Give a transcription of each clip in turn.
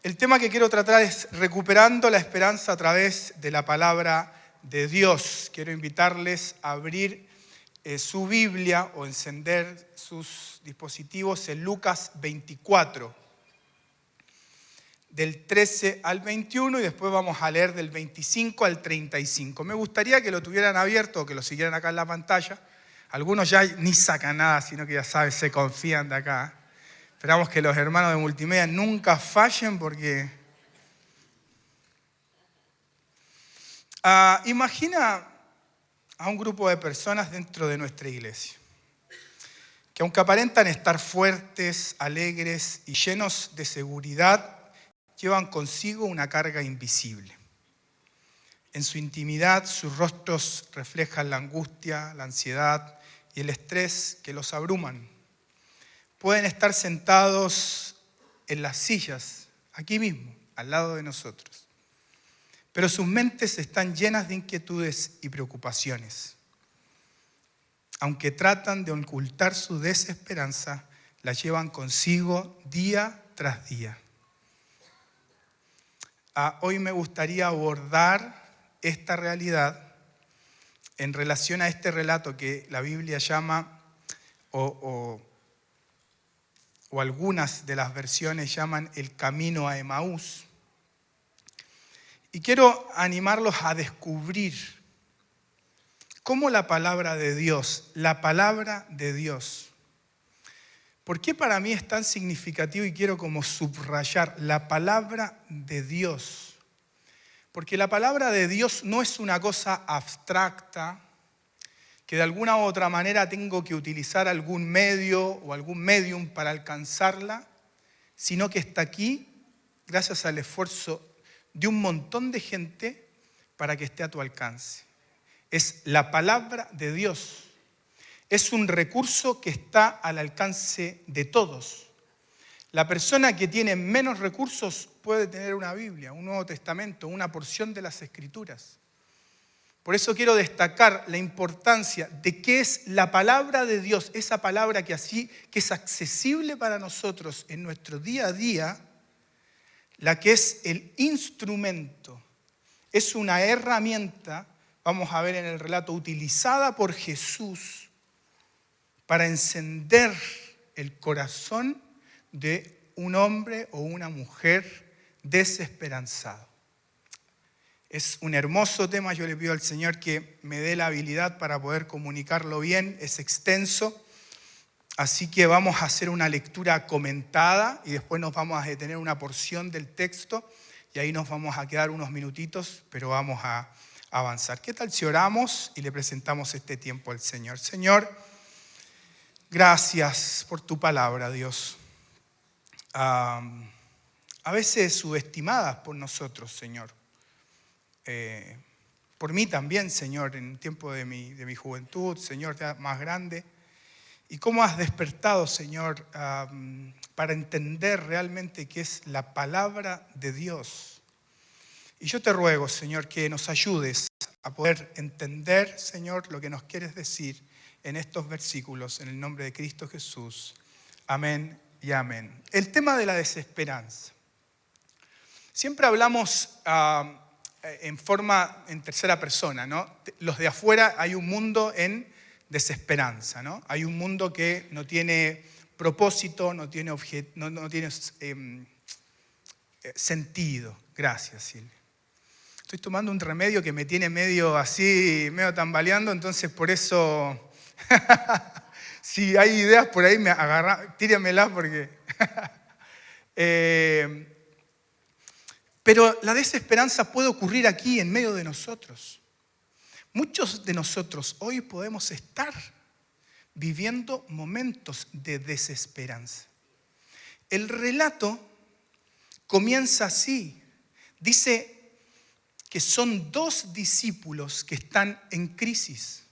El tema que quiero tratar es recuperando la esperanza a través de la palabra de Dios. Quiero invitarles a abrir su Biblia o encender sus dispositivos en Lucas 24, del 13 al 21, y después vamos a leer del 25 al 35. Me gustaría que lo tuvieran abierto o que lo siguieran acá en la pantalla. Algunos ya ni sacan nada, sino que ya saben, se confían de acá. Esperamos que los hermanos de multimedia nunca fallen porque... imagina a un grupo de personas dentro de nuestra iglesia, que aunque aparentan estar fuertes, alegres y llenos de seguridad, llevan consigo una carga invisible. En su intimidad, sus rostros reflejan la angustia, la ansiedad y el estrés que los abruman. Pueden estar sentados en las sillas, aquí mismo, al lado de nosotros. Pero sus mentes están llenas de inquietudes y preocupaciones. Aunque tratan de ocultar su desesperanza, la llevan consigo día tras día. Hoy me gustaría abordar esta realidad en relación a este relato que la Biblia llama, o algunas de las versiones llaman el camino a Emaús. Y quiero animarlos a descubrir cómo la palabra de Dios, ¿por qué para mí es tan significativo y quiero como subrayar la palabra de Dios? Porque la palabra de Dios no es una cosa abstracta que de alguna u otra manera tengo que utilizar algún medio o algún medium para alcanzarla, sino que está aquí gracias al esfuerzo de un montón de gente para que esté a tu alcance. Es la palabra de Dios. Es un recurso que está al alcance de todos. La persona que tiene menos recursos puede tener una Biblia, un Nuevo Testamento, una porción de las Escrituras. Por eso quiero destacar la importancia de qué es la palabra de Dios, esa palabra que es accesible para nosotros en nuestro día a día, la que es el instrumento, es una herramienta, vamos a ver en el relato, utilizada por Jesús para encender el corazón de un hombre o una mujer desesperanzado. Es un hermoso tema, yo le pido al Señor que me dé la habilidad para poder comunicarlo bien, es extenso, así que vamos a hacer una lectura comentada y después nos vamos a detener una porción del texto y ahí nos vamos a quedar unos minutitos, pero vamos a avanzar. ¿Qué tal si oramos y le presentamos este tiempo al Señor? Señor, gracias por tu palabra, Dios. A veces subestimadas por nosotros, Señor. Por mí también, Señor, en el tiempo de mi juventud, Señor, ya más grande. Y cómo has despertado, Señor, para entender realmente qué es la palabra de Dios. Y yo te ruego, Señor, que nos ayudes a poder entender, Señor, lo que nos quieres decir en estos versículos, en el nombre de Cristo Jesús. Amén y amén. El tema de la desesperanza. Siempre hablamos en tercera persona, ¿no? Los de afuera hay un mundo en desesperanza, ¿no? Hay un mundo que no tiene propósito, no tiene sentido. Gracias, Silvia. Estoy tomando un remedio que me tiene medio así, medio tambaleando, entonces por eso, si hay ideas por ahí, tírenmelas porque... Pero la desesperanza puede ocurrir aquí en medio de nosotros. Muchos de nosotros hoy podemos estar viviendo momentos de desesperanza. El relato comienza así. Dice que son 2 discípulos que están en crisis.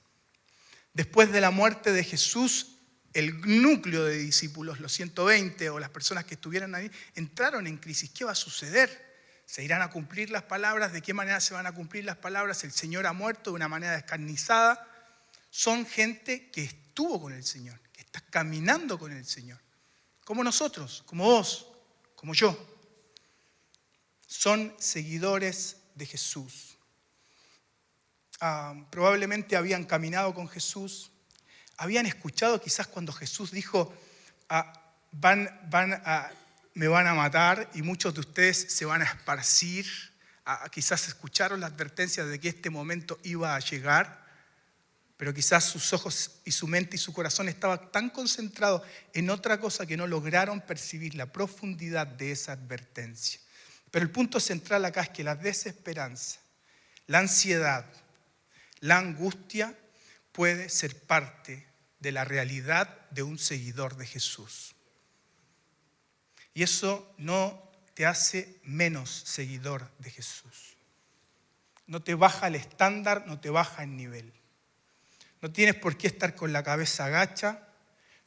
Después de la muerte de Jesús, el núcleo de discípulos, los 120 o las personas que estuvieran ahí, entraron en crisis. ¿Qué va a suceder? ¿Se irán a cumplir las palabras? ¿De qué manera se van a cumplir las palabras? El Señor ha muerto de una manera descarnizada. Son gente que estuvo con el Señor, que está caminando con el Señor. Como nosotros, como vos, como yo. son seguidores de Jesús. Probablemente habían caminado con Jesús, habían escuchado quizás cuando Jesús dijo, me van a matar y muchos de ustedes se van a esparcir. Quizás escucharon la advertencia de que este momento iba a llegar, pero quizás sus ojos y su mente y su corazón estaban tan concentrados en otra cosa que no lograron percibir la profundidad de esa advertencia. Pero el punto central acá es que la desesperanza, la ansiedad, la angustia puede ser parte de la realidad de un seguidor de Jesús. Y eso no te hace menos seguidor de Jesús. No te baja el estándar, no te baja el nivel. No tienes por qué estar con la cabeza agacha,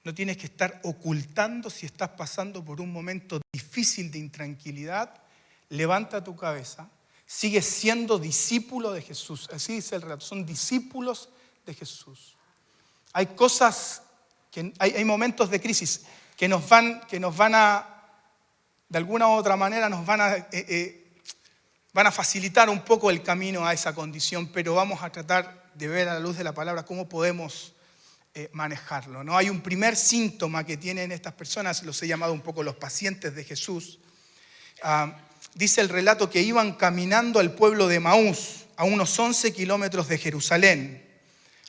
no tienes que estar ocultando si estás pasando por un momento difícil de intranquilidad. Levanta tu cabeza, sigue siendo discípulo de Jesús. Así dice el relato, son discípulos de Jesús. Hay cosas, hay momentos de crisis que nos van a, de alguna u otra manera, nos van a facilitar un poco el camino a esa condición, pero vamos a tratar de ver a la luz de la palabra cómo podemos manejarlo, ¿no? Hay un primer síntoma que tienen estas personas, los he llamado un poco los pacientes de Jesús. Dice el relato que iban caminando al pueblo de Emaús, a unos 11 kilómetros de Jerusalén.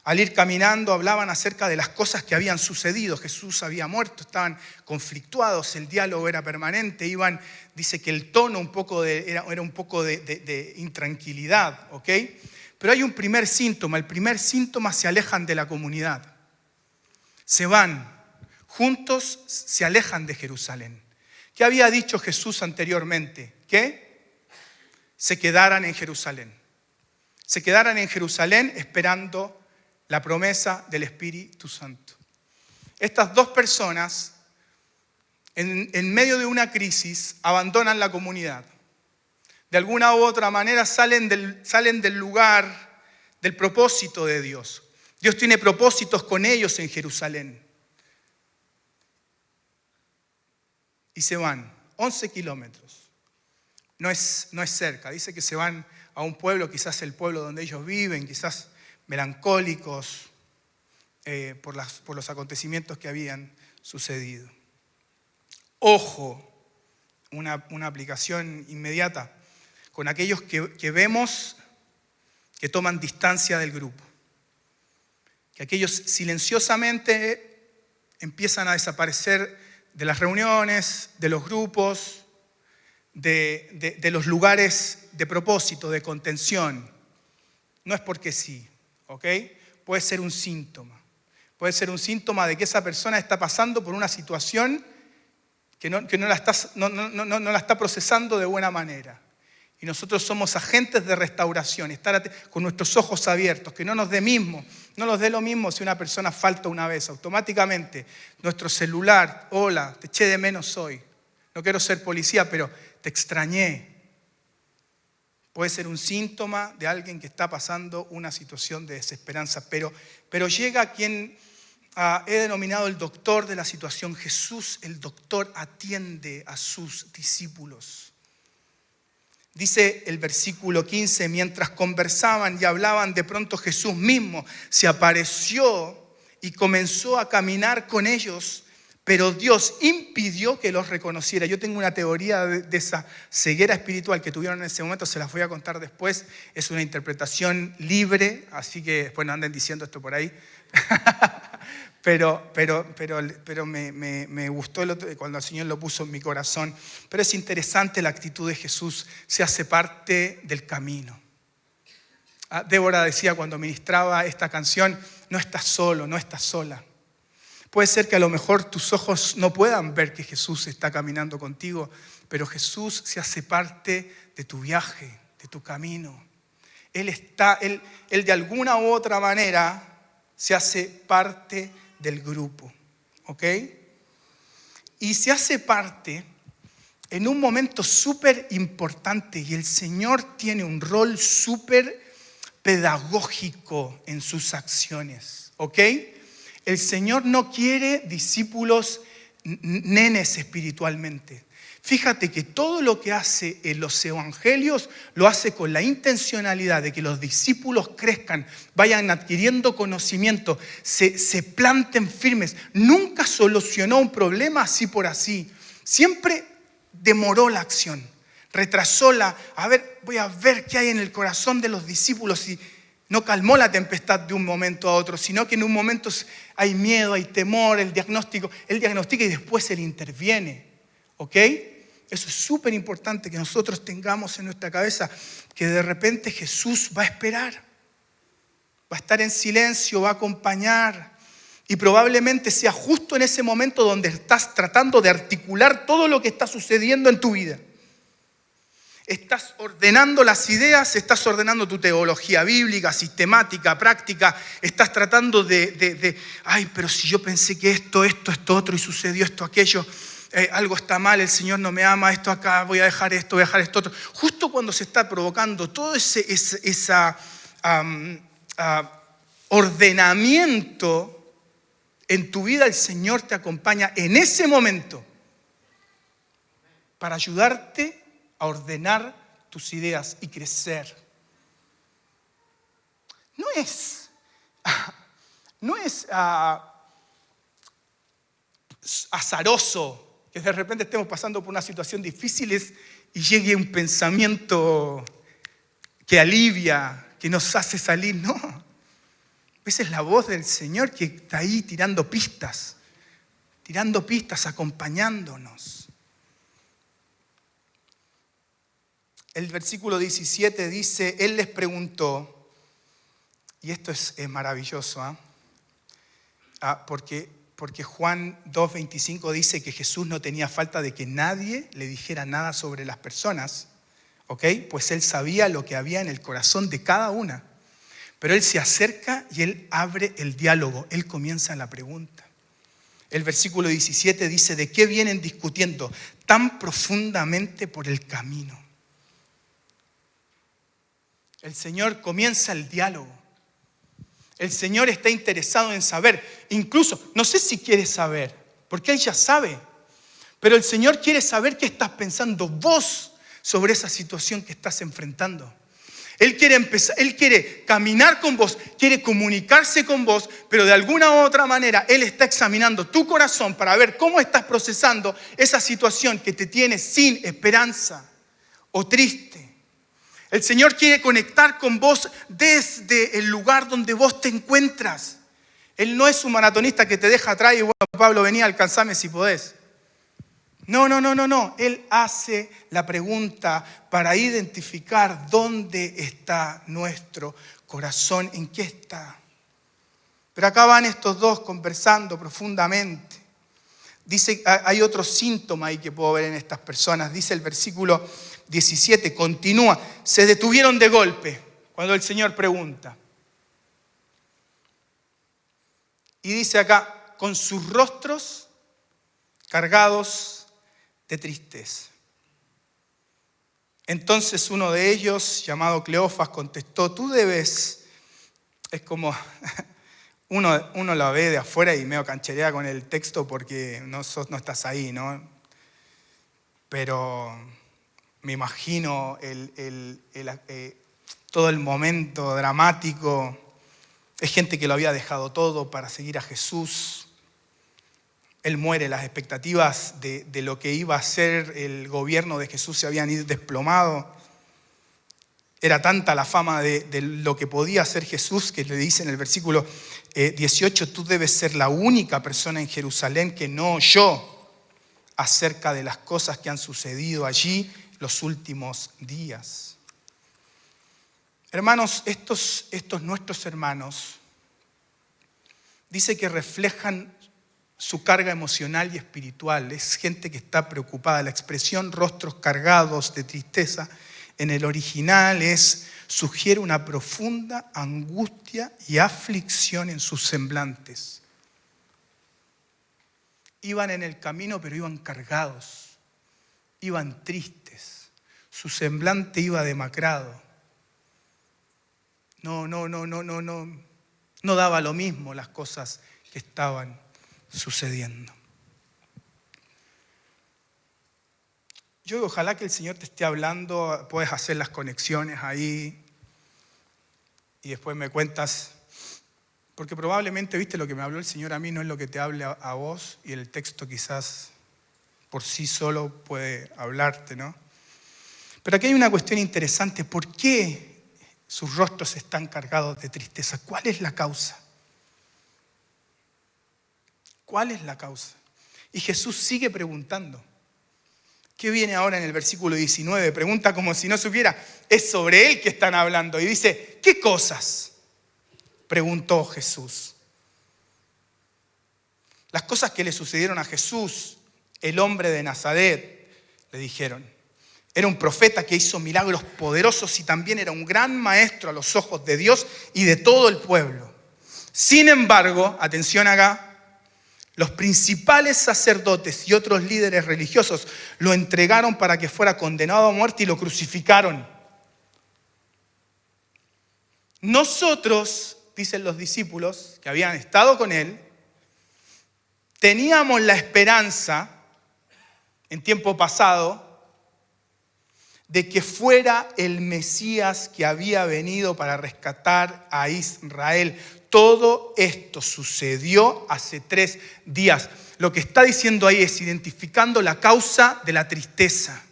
Al ir caminando hablaban acerca de las cosas que habían sucedido. Jesús había muerto, estaban conflictuados, el diálogo era permanente. Dice que el tono era un poco de intranquilidad, ¿ok? Pero hay un primer síntoma. El primer síntoma: se alejan de la comunidad. Se van juntos, se alejan de Jerusalén. ¿Qué había dicho Jesús anteriormente? Que se quedaran en Jerusalén. Se quedaran en Jerusalén esperando la promesa del Espíritu Santo. Estas dos personas, en medio de una crisis, abandonan la comunidad. De alguna u otra manera salen del lugar, del propósito de Dios. Dios tiene propósitos con ellos en Jerusalén. Y se van 11 kilómetros. No es cerca. Dice que se van a un pueblo, quizás el pueblo donde ellos viven, quizás melancólicos por los acontecimientos que habían sucedido. Ojo, una aplicación inmediata con aquellos que vemos que toman distancia del grupo, que aquellos silenciosamente empiezan a desaparecer de las reuniones, de los grupos, de los lugares de propósito, de contención. No es porque sí, ¿ok? Puede ser un síntoma. Puede ser un síntoma de que esa persona está pasando por una situación que no la está procesando de buena manera. Y nosotros somos agentes de restauración, estar con nuestros ojos abiertos, que no nos dé lo mismo si una persona falta una vez. Automáticamente nuestro celular: hola, te eché de menos hoy. No quiero ser policía, pero te extrañé. Puede ser un síntoma de alguien que está pasando una situación de desesperanza. Pero llega a quien he denominado el doctor de la situación. Jesús, el doctor, atiende a sus discípulos. Dice el versículo 15, mientras conversaban y hablaban, de pronto Jesús mismo se apareció y comenzó a caminar con ellos, pero Dios impidió que los reconociera. Yo tengo una teoría de esa ceguera espiritual que tuvieron en ese momento, se las voy a contar después. Es una interpretación libre, así que después no anden diciendo esto por ahí. Pero me gustó cuando el Señor lo puso en mi corazón. Pero es interesante la actitud de Jesús, se hace parte del camino. Débora decía cuando ministraba esta canción: no estás solo, no estás sola. Puede ser que a lo mejor tus ojos no puedan ver que Jesús está caminando contigo, pero Jesús se hace parte de tu viaje, de tu camino. Él de alguna u otra manera se hace parte del grupo, ¿ok? Y se hace parte en un momento súper importante, y el Señor tiene un rol súper pedagógico en sus acciones, ¿ok? El Señor no quiere discípulos nenes espiritualmente. Fíjate que todo lo que hace en los evangelios lo hace con la intencionalidad de que los discípulos crezcan, vayan adquiriendo conocimiento, se planten firmes. Nunca solucionó un problema así por así. Siempre demoró la acción, retrasó voy a ver qué hay en el corazón de los discípulos, y no calmó la tempestad de un momento a otro, sino que en un momento hay miedo, hay temor, él diagnostica y después él interviene. ¿Ok? Eso es súper importante que nosotros tengamos en nuestra cabeza, que de repente Jesús va a esperar, va a estar en silencio, va a acompañar, y probablemente sea justo en ese momento donde estás tratando de articular todo lo que está sucediendo en tu vida. Estás ordenando las ideas, estás ordenando tu teología bíblica, sistemática, práctica, estás tratando pero si yo pensé que esto, otro, y sucedió esto, aquello, algo está mal, el Señor no me ama, esto acá, voy a dejar esto otro. Justo cuando se está provocando todo ese ordenamiento en tu vida, el Señor te acompaña en ese momento para ayudarte a ordenar tus ideas y crecer. No es azaroso que de repente estemos pasando por una situación difícil y llegue un pensamiento que alivia, que nos hace salir. No, esa es la voz del Señor que está ahí tirando pistas, acompañándonos. El versículo 17 dice, Él les preguntó, y esto es maravilloso, porque Juan 2:25 dice que Jesús no tenía falta de que nadie le dijera nada sobre las personas, ¿ok? Pues Él sabía lo que había en el corazón de cada una. Pero Él se acerca y Él abre el diálogo, Él comienza la pregunta. El versículo 17 dice, ¿de qué vienen discutiendo tan profundamente por el camino? El Señor comienza el diálogo. El Señor está interesado en saber. Incluso, no sé si quiere saber, porque Él ya sabe. Pero el Señor quiere saber qué estás pensando vos sobre esa situación que estás enfrentando. Él quiere caminar con vos, quiere comunicarse con vos, pero de alguna u otra manera Él está examinando tu corazón para ver cómo estás procesando esa situación que te tiene sin esperanza o triste. El Señor quiere conectar con vos desde el lugar donde vos te encuentras. Él no es un maratonista que te deja atrás y bueno, Pablo, vení, alcanzame si podés. No. Él hace la pregunta para identificar dónde está nuestro corazón, en qué está. Pero acá van estos dos conversando profundamente. Dice, hay otro síntoma ahí que puedo ver en estas personas. Dice el versículo 17, continúa. Se detuvieron de golpe cuando el Señor pregunta. Y dice acá, con sus rostros cargados de tristeza. Entonces uno de ellos, llamado Cleofas, contestó, es como, uno la ve de afuera y medio cancherea con el texto porque no estás ahí, ¿no? Pero me imagino todo el momento dramático. Es gente que lo había dejado todo para seguir a Jesús. Él muere, las expectativas de lo que iba a ser el gobierno de Jesús se habían ido desplomado. Era tanta la fama de lo que podía hacer Jesús que le dice en el versículo 18, tú debes ser la única persona en Jerusalén que no oyó acerca de las cosas que han sucedido allí los últimos días. Hermanos, estos nuestros hermanos, dice que reflejan su carga emocional y espiritual. Es gente que está preocupada. La expresión rostros cargados de tristeza en el original sugiere una profunda angustia y aflicción en sus semblantes. Iban en el camino, pero iban cargados, iban tristes, su semblante iba demacrado. No daba lo mismo las cosas que estaban sucediendo. Yo ojalá que el Señor te esté hablando, puedes hacer las conexiones ahí y después me cuentas, porque probablemente, viste, lo que me habló el Señor a mí no es lo que te hable a vos y el texto quizás por sí solo puede hablarte, ¿no? Pero aquí hay una cuestión interesante, ¿por qué sus rostros están cargados de tristeza? ¿Cuál es la causa? ¿Cuál es la causa? Y Jesús sigue preguntando. ¿Qué viene ahora en el versículo 19? Pregunta como si no supiera. Es sobre él que están hablando. Y dice, ¿qué cosas? Preguntó Jesús. Las cosas que le sucedieron a Jesús, el hombre de Nazaret, le dijeron. Era un profeta que hizo milagros poderosos y también era un gran maestro a los ojos de Dios y de todo el pueblo. Sin embargo, atención acá, los principales sacerdotes y otros líderes religiosos lo entregaron para que fuera condenado a muerte y lo crucificaron. Nosotros, dicen los discípulos que habían estado con él, teníamos la esperanza en tiempo pasado de que fuera el Mesías que había venido para rescatar a Israel. Todo esto sucedió hace 3 días. Lo que está diciendo ahí es identificando la causa de la tristeza.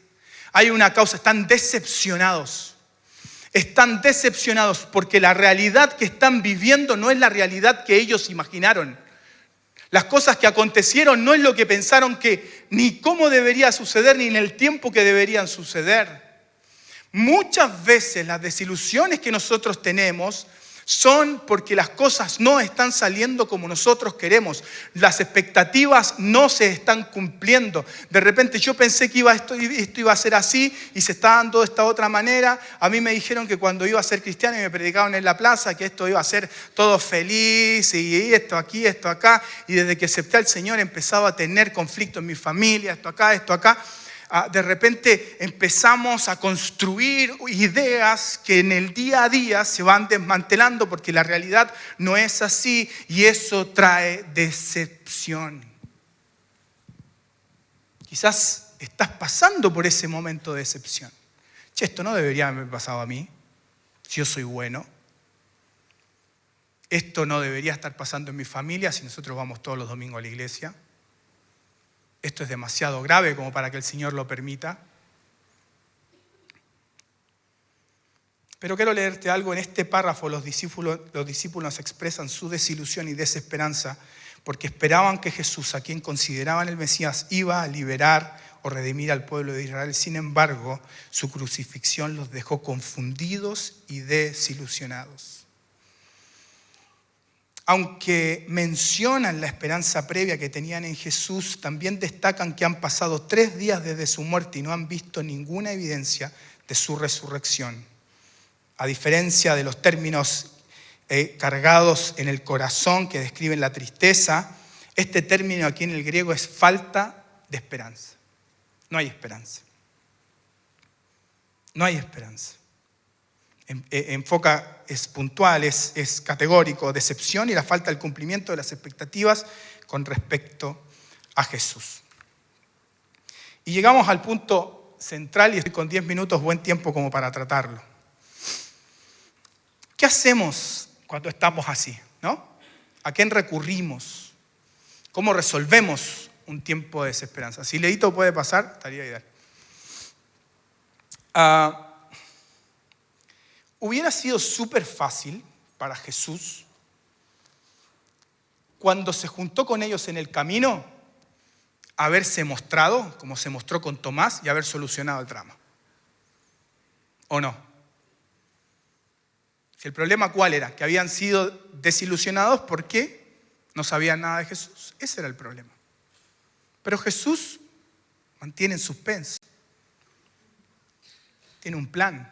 Hay una causa, están decepcionados. Están decepcionados porque la realidad que están viviendo no es la realidad que ellos imaginaron. Las cosas que acontecieron no es lo que pensaron que ni cómo debería suceder ni en el tiempo que deberían suceder. Muchas veces las desilusiones que nosotros tenemos son porque las cosas no están saliendo como nosotros queremos. Las expectativas no se están cumpliendo. De repente yo pensé que esto iba a ser así y se está dando de esta otra manera. A mí me dijeron que cuando iba a ser cristiano y me predicaban en la plaza que esto iba a ser todo feliz y esto aquí, esto acá. Y desde que acepté al Señor empezaba a tener conflicto en mi familia, esto acá, esto acá. De repente empezamos a construir ideas que en el día a día se van desmantelando porque la realidad no es así y eso trae decepción. Quizás estás pasando por ese momento de decepción. Che, esto no debería haberme pasado a mí, si yo soy bueno. Esto no debería estar pasando en mi familia si nosotros vamos todos los domingos a la iglesia. Esto es demasiado grave como para que el Señor lo permita. Pero quiero leerte algo. En este párrafo los discípulos expresan su desilusión y desesperanza porque esperaban que Jesús, a quien consideraban el Mesías, iba a liberar o redimir al pueblo de Israel. Sin embargo, su crucifixión los dejó confundidos y desilusionados. Aunque mencionan la esperanza previa que tenían en Jesús, también destacan que han pasado 3 días desde su muerte y no han visto ninguna evidencia de su resurrección. A diferencia de los términos cargados en el corazón que describen la tristeza, este término aquí en el griego es falta de esperanza. No hay esperanza. No hay esperanza. Enfoca, es puntual, es categórico, decepción y la falta del cumplimiento de las expectativas con respecto a Jesús. Y llegamos al punto central y estoy con 10 minutos, buen tiempo como para tratarlo. ¿Qué hacemos cuando estamos así? ¿No? ¿A quién recurrimos? ¿Cómo resolvemos un tiempo de desesperanza? Si Leito puede pasar, estaría ideal. Hubiera sido súper fácil para Jesús cuando se juntó con ellos en el camino haberse mostrado, como se mostró con Tomás, y haber solucionado el drama. ¿O no? Si el problema ¿cuál era? Que habían sido desilusionados porque no sabían nada de Jesús. Ese era el problema. Pero Jesús mantiene en suspenso. Tiene un plan.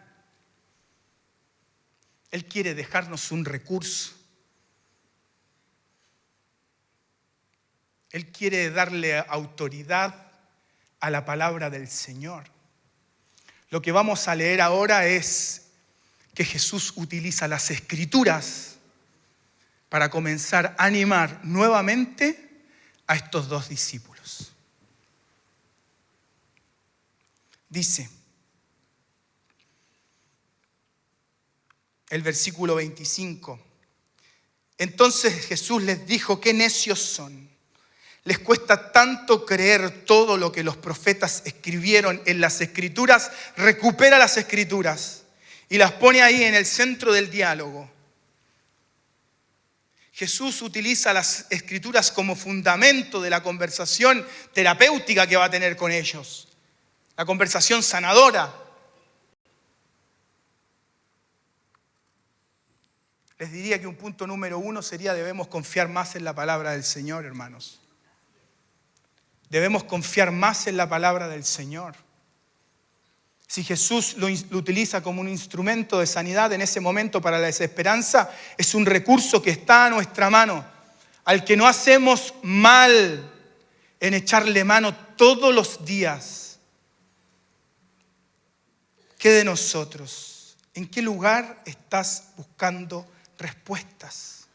Él quiere dejarnos un recurso. Él quiere darle autoridad a la palabra del Señor. Lo que vamos a leer ahora es que Jesús utiliza las Escrituras para comenzar a animar nuevamente a estos 2 discípulos. Dice, el versículo 25, entonces Jesús les dijo, qué necios son. Les cuesta tanto creer todo lo que los profetas escribieron en las Escrituras. Recupera las Escrituras y las pone ahí en el centro del diálogo. Jesús utiliza las Escrituras como fundamento de la conversación terapéutica que va a tener con ellos. La conversación sanadora. Les diría que un punto número 1 sería debemos confiar más en la palabra del Señor, hermanos. Debemos confiar más en la palabra del Señor. Si Jesús lo utiliza como un instrumento de sanidad en ese momento para la desesperanza, es un recurso que está a nuestra mano, al que no hacemos mal en echarle mano todos los días. ¿Qué de nosotros? ¿En qué lugar estás buscando respuestas?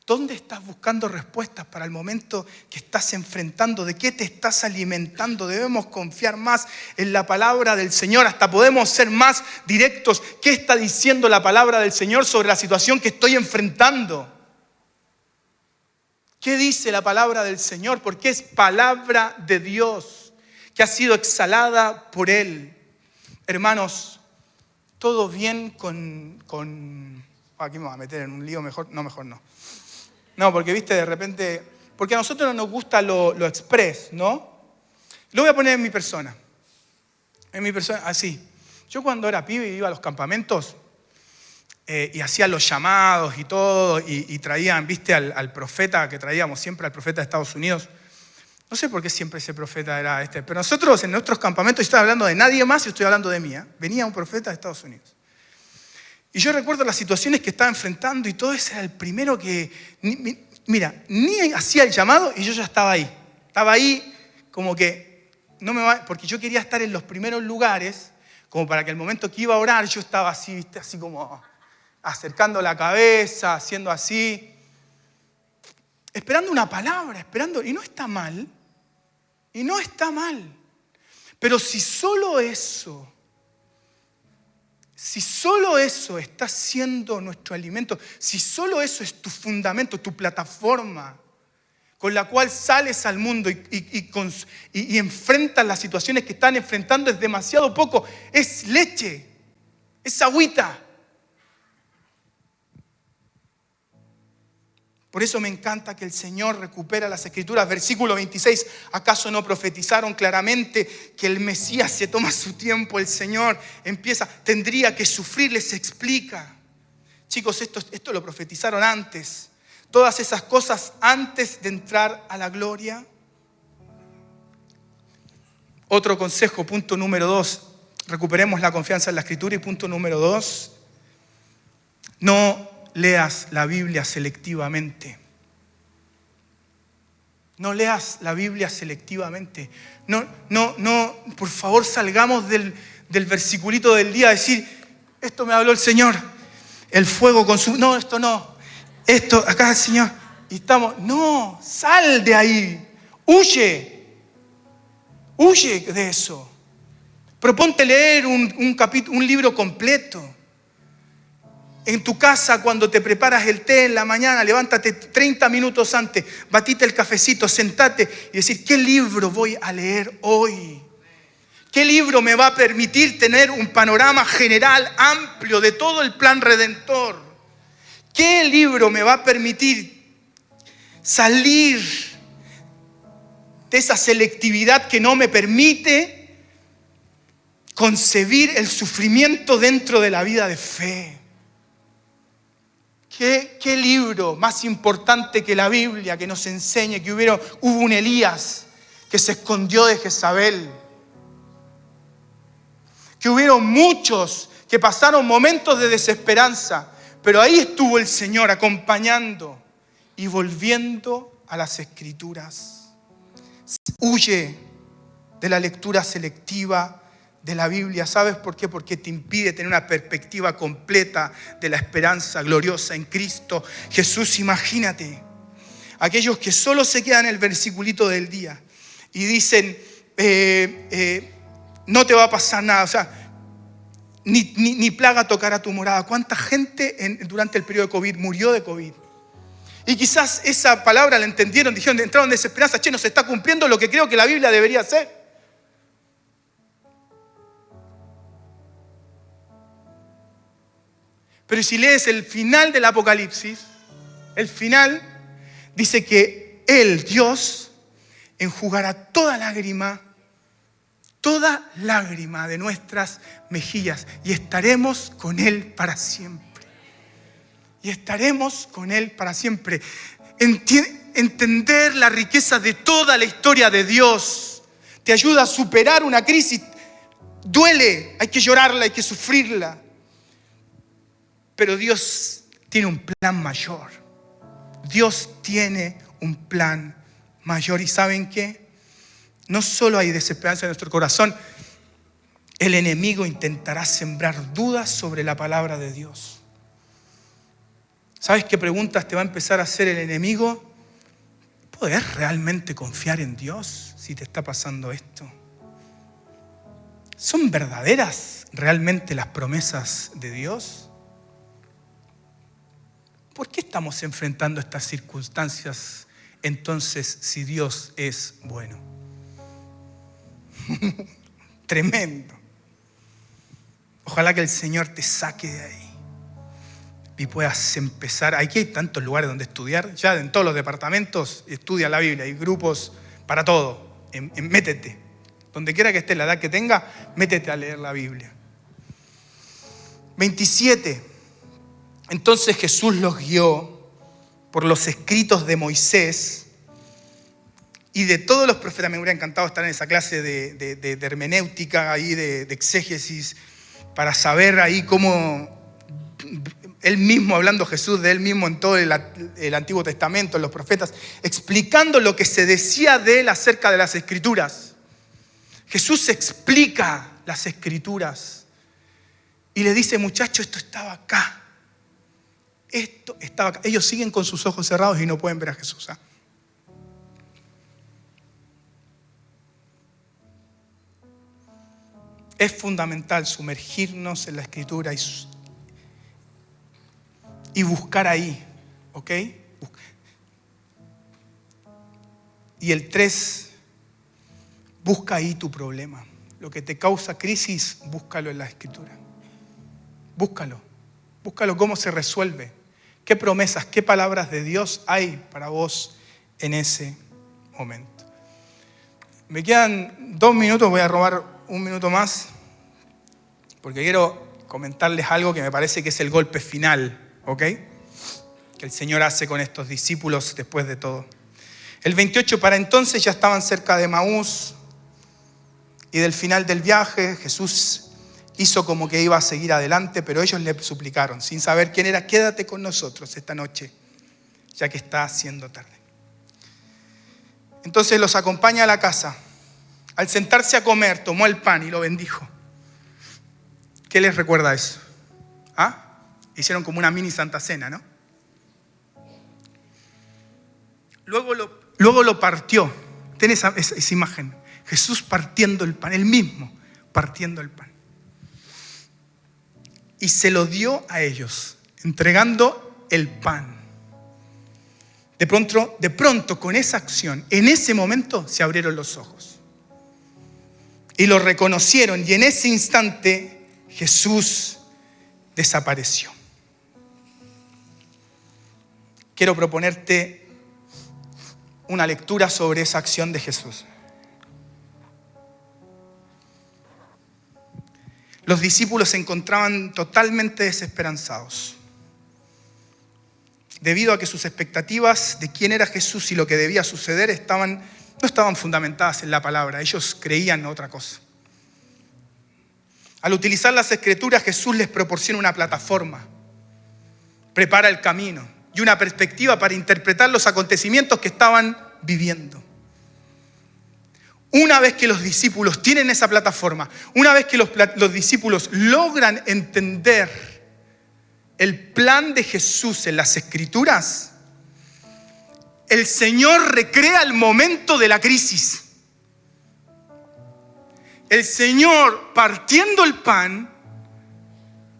¿Dónde estás buscando respuestas para el momento que estás enfrentando? ¿De qué te estás alimentando? Debemos confiar más en la palabra del Señor. Hasta podemos ser más directos. ¿Qué está diciendo la palabra del Señor sobre la situación que estoy enfrentando? ¿Qué dice la palabra del Señor? Porque es palabra de Dios que ha sido exhalada por Él. Hermanos, ¿todo bien con... Aquí me voy a meter en un lío, mejor no. No, porque viste, de repente, porque a nosotros no nos gusta lo express, ¿no? Lo voy a poner en mi persona. En mi persona, así. Yo cuando era pibe iba a los campamentos y hacía los llamados y todo, y traían, viste, al profeta que traíamos siempre, al profeta de Estados Unidos. No sé por qué siempre ese profeta era este, pero nosotros en nuestros campamentos, y estoy hablando de nadie más, y estoy hablando de mí, venía un profeta de Estados Unidos. Y yo recuerdo las situaciones que estaba enfrentando y todo ese era el primero que, ni hacía el llamado y yo ya estaba ahí. Estaba ahí como que, porque yo quería estar en los primeros lugares, como para que el momento que iba a orar yo estaba así, ¿viste? Así como acercando la cabeza, haciendo así, esperando una palabra, y no está mal, pero si solo eso está siendo nuestro alimento, si solo eso es tu fundamento, tu plataforma con la cual sales al mundo y enfrentas las situaciones que están enfrentando, es demasiado poco, es leche, es agüita. Por eso me encanta que el Señor recupera las Escrituras. Versículo 26, ¿acaso no profetizaron claramente que el Mesías se toma su tiempo? El Señor tendría que sufrir, les explica. Chicos, esto lo profetizaron antes. Todas esas cosas antes de entrar a la gloria. Otro consejo, punto número 2. Recuperemos la confianza en la Escritura. Y punto número 2, no leas la Biblia selectivamente. No leas la Biblia selectivamente. No, por favor, salgamos del versiculito del día a decir, esto me habló el Señor. El fuego consume. No, esto no. Esto, acá el Señor. Y estamos, no, sal de ahí. Huye de eso. Proponte leer un libro completo. En tu casa, cuando te preparas el té en la mañana, levántate 30 minutos antes, batite el cafecito, sentate y decir, ¿qué libro voy a leer hoy? ¿Qué libro me va a permitir tener un panorama general, amplio, de todo el plan redentor? ¿Qué libro me va a permitir salir de esa selectividad que no me permite concebir el sufrimiento dentro de la vida de fe? ¿Qué libro más importante que la Biblia que nos enseñe que hubo un Elías que se escondió de Jezabel? Que hubieron muchos que pasaron momentos de desesperanza, pero ahí estuvo el Señor acompañando y volviendo a las Escrituras. Huye de la lectura selectiva de la Biblia. ¿Sabes por qué? Porque te impide tener una perspectiva completa de la esperanza gloriosa en Cristo Jesús. Imagínate, aquellos que solo se quedan en el versiculito del día y dicen, no te va a pasar nada. O sea, ni plaga tocará tu morada. ¿Cuánta gente durante el periodo de COVID murió de COVID? Y quizás esa palabra la entendieron, dijeron, entraron en desesperanza, no se está cumpliendo lo que creo que la Biblia debería hacer. Pero si lees el final del Apocalipsis, el final dice que Él, Dios, enjugará toda lágrima de nuestras mejillas y estaremos con Él para siempre. Y estaremos con Él para siempre. Entender la riqueza de toda la historia de Dios te ayuda a superar una crisis. Duele, hay que llorarla, hay que sufrirla. Pero Dios tiene un plan mayor. Dios tiene un plan mayor. ¿Y saben qué? No solo hay desesperanza en nuestro corazón, el enemigo intentará sembrar dudas sobre la palabra de Dios. ¿Sabes qué preguntas te va a empezar a hacer el enemigo? ¿Puedes realmente confiar en Dios si te está pasando esto? ¿Son verdaderas realmente las promesas de Dios? ¿Por qué estamos enfrentando estas circunstancias entonces si Dios es bueno? Tremendo. Ojalá que el Señor te saque de ahí y puedas empezar. Aquí hay tantos lugares donde estudiar. Ya en todos los departamentos estudia la Biblia. Hay grupos para todo. Métete. Donde quiera que esté, la edad que tenga, métete a leer la Biblia. 27. Entonces Jesús los guió por los escritos de Moisés y de todos los profetas. Me hubiera encantado estar en esa clase de hermenéutica, ahí de exégesis, para saber ahí cómo él mismo, hablando Jesús de él mismo en todo el Antiguo Testamento, en los profetas, explicando lo que se decía de él acerca de las Escrituras. Jesús explica las Escrituras y le dice, muchacho, esto estaba acá. Esto estaba acá. Ellos siguen con sus ojos cerrados y no pueden ver a Jesús. Es fundamental sumergirnos en la Escritura y buscar ahí, ¿ok? Y el 3, busca ahí tu problema. Lo que te causa crisis, búscalo en la Escritura. Búscalo cómo se resuelve. ¿Qué promesas, qué palabras de Dios hay para vos en ese momento? Me quedan 2 minutos, voy a robar 1 minuto más, porque quiero comentarles algo que me parece que es el golpe final, ¿ok? Que el Señor hace con estos discípulos después de todo. El 28, para entonces ya estaban cerca de Maús y del final del viaje. Jesús hizo como que iba a seguir adelante, pero ellos le suplicaron, sin saber quién era, quédate con nosotros esta noche, ya que está haciendo tarde. Entonces los acompaña a la casa. Al sentarse a comer, tomó el pan y lo bendijo. ¿Qué les recuerda eso? Hicieron como una mini Santa Cena, ¿no? Luego lo partió. Ten esa imagen. Jesús partiendo el pan, él mismo partiendo el pan. Y se lo dio a ellos, entregando el pan. De pronto, con esa acción, en ese momento se abrieron los ojos. Y lo reconocieron y en ese instante Jesús desapareció. Quiero proponerte una lectura sobre esa acción de Jesús. Los discípulos se encontraban totalmente desesperanzados, debido a que sus expectativas de quién era Jesús y lo que debía suceder no estaban fundamentadas en la palabra. Ellos creían otra cosa. Al utilizar las Escrituras, Jesús les proporciona una plataforma, prepara el camino y una perspectiva para interpretar los acontecimientos que estaban viviendo. Una vez que los discípulos tienen esa plataforma, una vez que los discípulos logran entender el plan de Jesús en las Escrituras, el Señor recrea el momento de la crisis. el Señor partiendo el pan,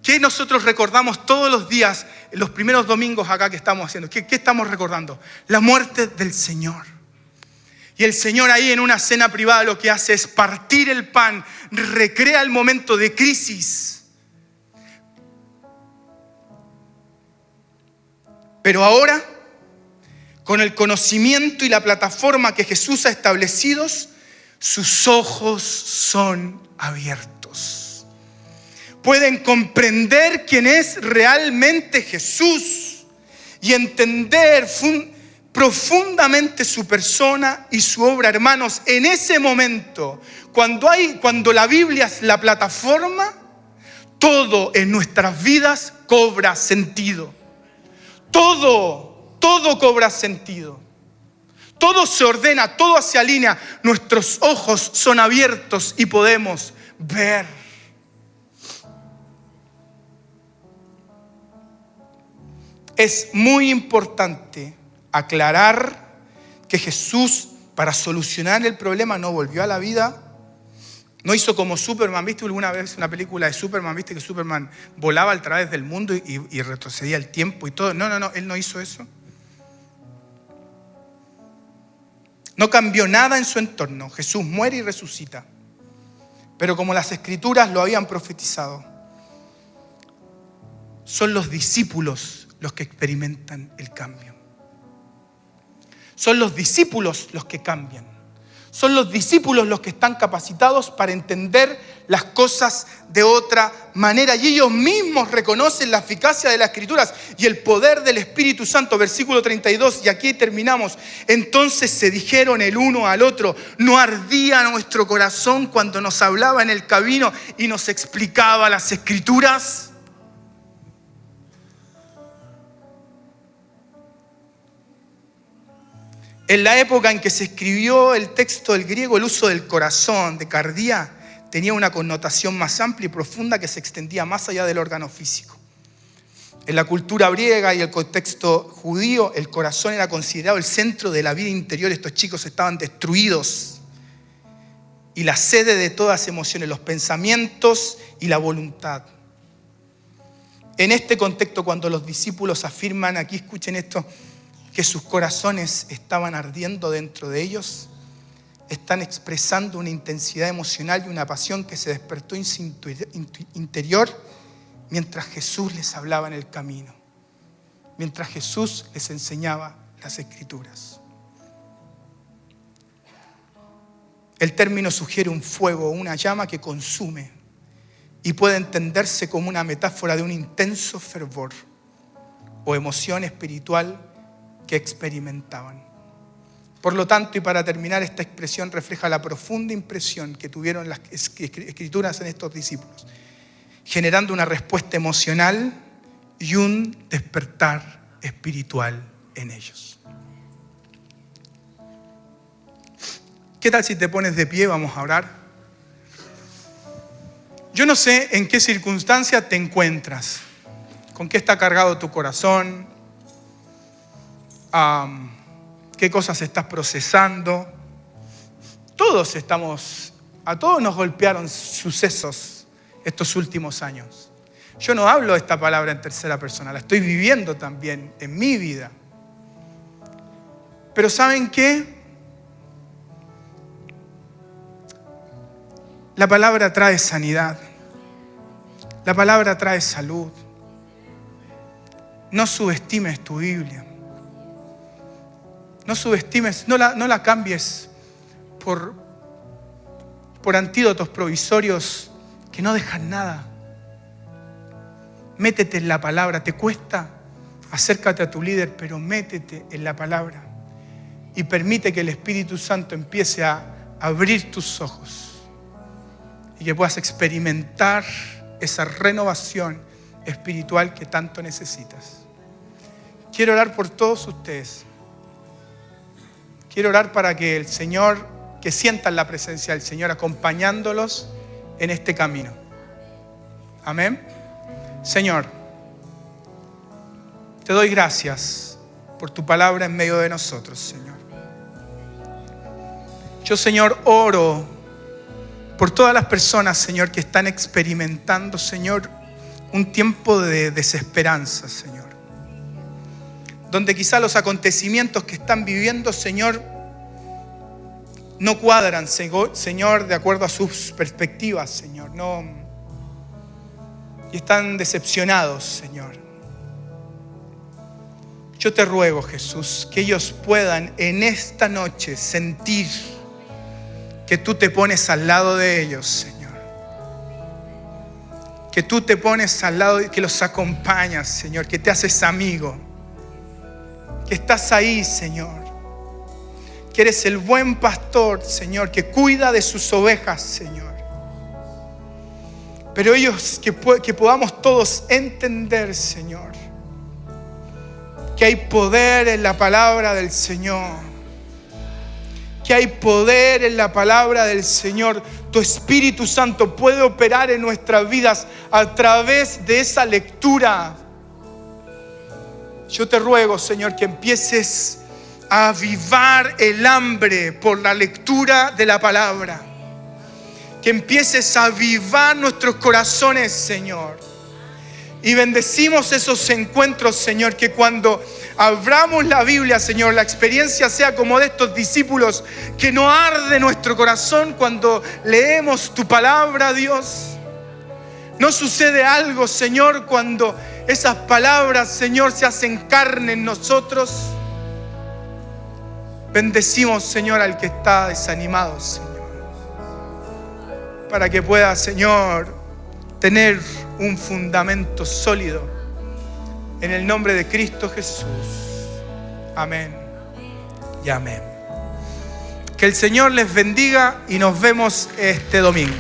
que nosotros recordamos todos los días, en los primeros domingos acá que estamos haciendo. ¿Qué estamos recordando? La muerte del Señor. Y el Señor ahí en una cena privada lo que hace es partir el pan, recrea el momento de crisis. Pero ahora, con el conocimiento y la plataforma que Jesús ha establecido, sus ojos son abiertos. Pueden comprender quién es realmente Jesús y entender profundamente su persona y su obra. Hermanos, en ese momento, cuando la Biblia es la plataforma, todo en nuestras vidas cobra sentido. Todo cobra sentido. Todo se ordena, todo se alinea. Nuestros ojos son abiertos y podemos ver. Es muy importante aclarar que Jesús, para solucionar el problema, no volvió a la vida. No hizo como Superman. ¿Viste alguna vez una película de Superman? ¿Viste que Superman volaba a través del mundo y retrocedía el tiempo y todo? No, él no hizo eso. No cambió nada en su entorno. Jesús muere y resucita. Pero como las Escrituras lo habían profetizado, son los discípulos los que experimentan el cambio. Son los discípulos los que cambian. Son los discípulos los que están capacitados para entender las cosas de otra manera. Y ellos mismos reconocen la eficacia de las Escrituras y el poder del Espíritu Santo. Versículo 32, y aquí terminamos. Entonces se dijeron el uno al otro: ¿no ardía nuestro corazón cuando nos hablaba en el camino y nos explicaba las Escrituras? En la época en que se escribió el texto del griego, el uso del corazón, de cardía, tenía una connotación más amplia y profunda que se extendía más allá del órgano físico. En la cultura griega y el contexto judío, el corazón era considerado el centro de la vida interior. Estos chicos estaban destruidos. Y la sede de todas las emociones, los pensamientos y la voluntad. En este contexto, cuando los discípulos afirman, aquí escuchen esto, que sus corazones estaban ardiendo dentro de ellos, están expresando una intensidad emocional y una pasión que se despertó en su interior mientras Jesús les hablaba en el camino, mientras Jesús les enseñaba las Escrituras. El término sugiere un fuego, una llama que consume y puede entenderse como una metáfora de un intenso fervor o emoción espiritual que experimentaban. Por lo tanto, y para terminar, esta expresión refleja la profunda impresión que tuvieron las Escrituras en estos discípulos, generando una respuesta emocional y un despertar espiritual en ellos. ¿Qué tal si te pones de pie? Vamos a orar. Yo no sé en qué circunstancia te encuentras, con qué está cargado tu corazón, qué cosas estás procesando. A todos nos golpearon sucesos estos últimos años. Yo no hablo esta palabra en tercera persona, la estoy viviendo también en mi vida. Pero ¿saben qué? La palabra trae sanidad. La palabra trae salud. No subestimes tu Biblia. No subestimes, no la cambies por antídotos provisorios que no dejan nada. Métete en la palabra. Te cuesta, acércate a tu líder, pero métete en la palabra y permite que el Espíritu Santo empiece a abrir tus ojos y que puedas experimentar esa renovación espiritual que tanto necesitas. Quiero orar por todos ustedes. Quiero orar para que el Señor, que sientan la presencia del Señor acompañándolos en este camino. Amén. Señor, te doy gracias por tu palabra en medio de nosotros, Señor. Yo, Señor, oro por todas las personas, Señor, que están experimentando, Señor, un tiempo de desesperanza, Señor. Donde quizá los acontecimientos que están viviendo, Señor, no cuadran, Señor, de acuerdo a sus perspectivas, Señor. Y están decepcionados, Señor. Yo te ruego, Jesús, que ellos puedan en esta noche sentir que tú te pones al lado de ellos, Señor. Que tú te pones al lado y que los acompañas, Señor. Que te haces amigo. Que estás ahí, Señor. Que eres el buen pastor, Señor, que cuida de sus ovejas, Señor. Pero ellos, que podamos todos entender, Señor, que hay poder en la palabra del Señor. Que hay poder en la palabra del Señor. Tu Espíritu Santo puede operar en nuestras vidas a través de esa lectura. Yo te ruego, Señor, que empieces a avivar el hambre por la lectura de la palabra. Que empieces a avivar nuestros corazones, Señor. Y bendecimos esos encuentros, Señor, que cuando abramos la Biblia, Señor, la experiencia sea como de estos discípulos, que no arde nuestro corazón cuando leemos tu palabra, Dios. No sucede algo, Señor, cuando esas palabras, Señor, se hacen carne en nosotros. Bendecimos, Señor, al que está desanimado, Señor, para que pueda, Señor, tener un fundamento sólido en el nombre de Cristo Jesús. Amén y amén. Que el Señor les bendiga y nos vemos este domingo.